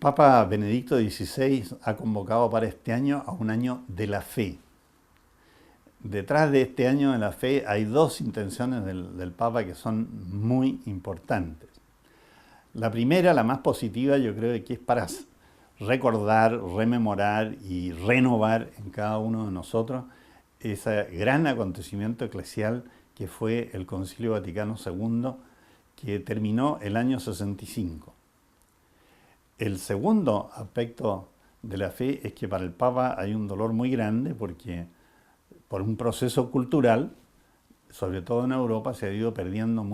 Papa Benedicto XVI ha convocado para este año a un año de la fe. Detrás de este año de la fe hay dos intenciones del Papa que son muy importantes. La primera, la más positiva, yo creo que es para recordar, rememorar y renovar en cada uno de nosotros ese gran acontecimiento eclesial que fue el Concilio Vaticano II, que terminó el año 65. El segundo aspecto de la fe es que para el Papa hay un dolor muy grande porque por un proceso cultural, sobre todo en Europa, se ha ido perdiendo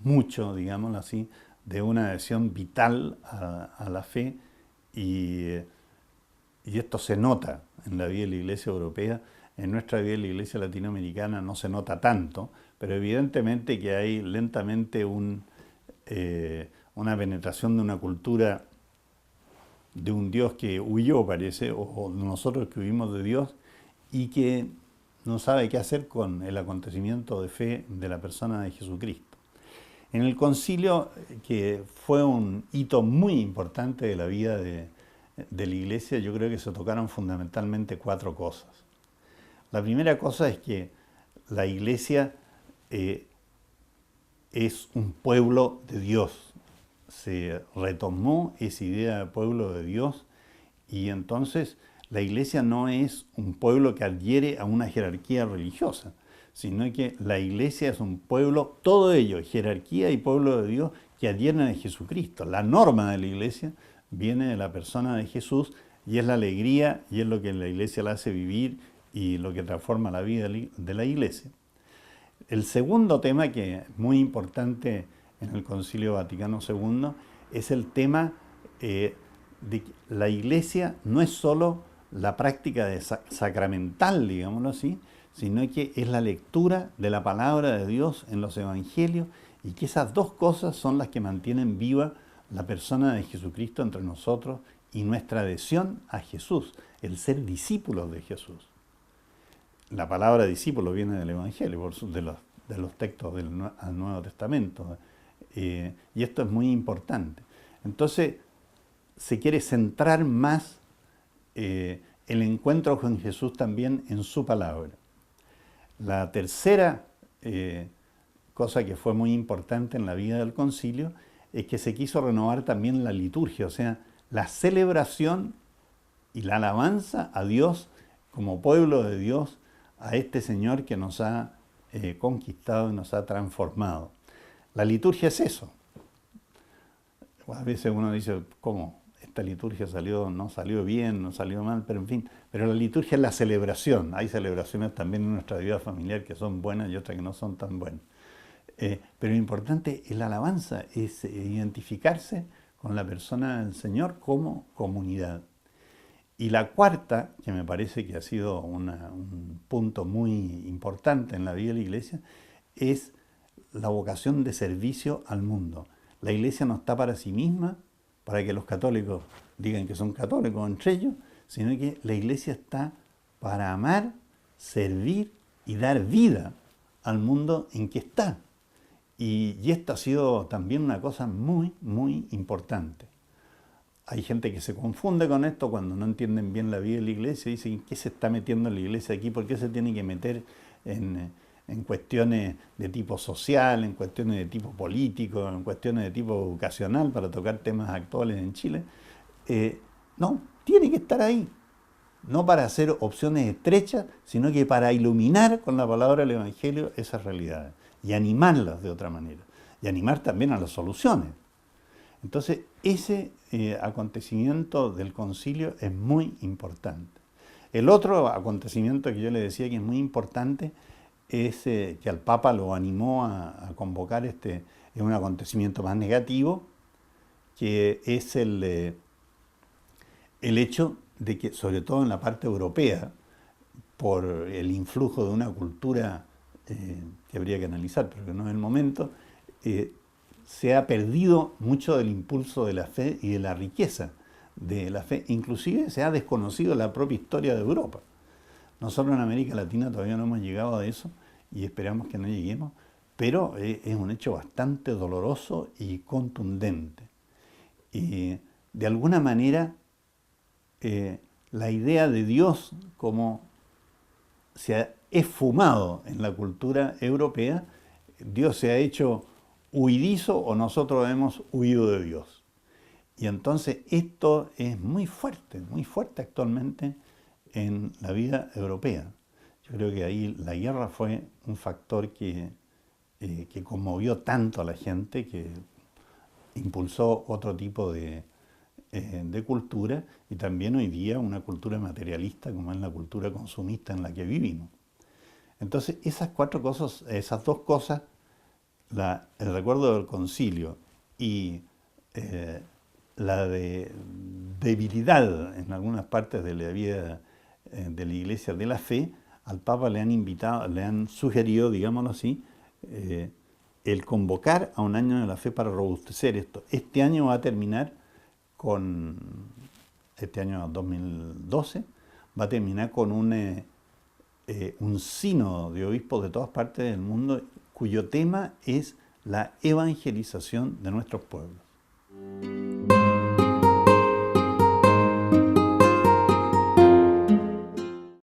mucho, digámoslo así, de una adhesión vital a la fe y esto se nota en la vida de la Iglesia europea. En nuestra vida de la Iglesia latinoamericana no se nota tanto, pero evidentemente que hay lentamente una penetración de una cultura de un Dios que huyó, parece, o nosotros que huimos de Dios y que no sabe qué hacer con el acontecimiento de fe de la persona de Jesucristo. En el concilio, que fue un hito muy importante de la vida de la Iglesia, yo creo que se tocaron fundamentalmente cuatro cosas. La primera cosa es que la Iglesia es un pueblo de Dios. Se retomó esa idea de pueblo de Dios y entonces la Iglesia no es un pueblo que adhiere a una jerarquía religiosa, sino que la Iglesia es un pueblo, todo ello, jerarquía y pueblo de Dios, que adhieren a Jesucristo. La norma de la Iglesia viene de la persona de Jesús y es la alegría y es lo que la Iglesia la hace vivir y lo que transforma la vida de la Iglesia. El segundo tema que es muy importante en el Concilio Vaticano II es el tema de que la Iglesia no es solo la práctica sacramental, digámoslo así, sino que es la lectura de la palabra de Dios en los evangelios y que esas dos cosas son las que mantienen viva la persona de Jesucristo entre nosotros y nuestra adhesión a Jesús, el ser discípulos de Jesús. La palabra discípulo viene del evangelio, de los textos del Nuevo Testamento, y esto es muy importante. Entonces, se quiere centrar más el encuentro con Jesús también en su palabra. La tercera cosa que fue muy importante en la vida del concilio es que se quiso renovar también la liturgia, o sea, la celebración y la alabanza a Dios como pueblo de Dios, a este Señor que nos ha conquistado y nos ha transformado. La liturgia es eso. A veces uno dice, ¿cómo? Esta liturgia no salió bien, no salió mal, pero en fin. Pero la liturgia es la celebración. Hay celebraciones también en nuestra vida familiar que son buenas y otras que no son tan buenas. Pero lo importante es la alabanza, es identificarse con la persona del Señor como comunidad. Y la cuarta, que me parece que ha sido un punto muy importante en la vida de la Iglesia, es la vocación de servicio al mundo. La Iglesia no está para sí misma, para que los católicos digan que son católicos entre ellos, sino que la Iglesia está para amar, servir y dar vida al mundo en que está. Y esto ha sido también una cosa muy, muy importante. Hay gente que se confunde con esto cuando no entienden bien la vida de la Iglesia y dicen, ¿qué se está metiendo en la Iglesia aquí? ¿Por qué se tiene que meter en cuestiones de tipo social, en cuestiones de tipo político, en cuestiones de tipo educacional para tocar temas actuales en Chile? No, tiene que estar ahí. No para hacer opciones estrechas, sino que para iluminar con la palabra del Evangelio esas realidades y animarlas de otra manera. Y animar también a las soluciones. Entonces, ese acontecimiento del concilio es muy importante. El otro acontecimiento que yo le decía que es muy importante es que al Papa lo animó a convocar es un acontecimiento más negativo, que es el hecho de que, sobre todo en la parte europea, por el influjo de una cultura que habría que analizar, pero que no es el momento, se ha perdido mucho del impulso de la fe y de la riqueza de la fe. Inclusive se ha desconocido la propia historia de Europa. Nosotros en América Latina todavía no hemos llegado a eso y esperamos que no lleguemos, pero es un hecho bastante doloroso y contundente. Y de alguna manera la idea de Dios como se ha esfumado en la cultura europea, Dios se ha hecho huidizo o nosotros hemos huido de Dios. Y entonces esto es muy fuerte actualmente en la vida europea. Yo creo que ahí la guerra fue un factor que conmovió tanto a la gente, que impulsó otro tipo de cultura, y también hoy día una cultura materialista como es la cultura consumista en la que vivimos. Entonces esas cuatro cosas, esas dos cosas, el recuerdo del concilio y eh, la debilidad en algunas partes de la vida de la Iglesia de la fe, al Papa le han invitado, le han sugerido, digámoslo así, el convocar a un año de la fe para robustecer esto. Este año va a terminar con, este año 2012, va a terminar con un sínodo de obispos de todas partes del mundo cuyo tema es la evangelización de nuestros pueblos.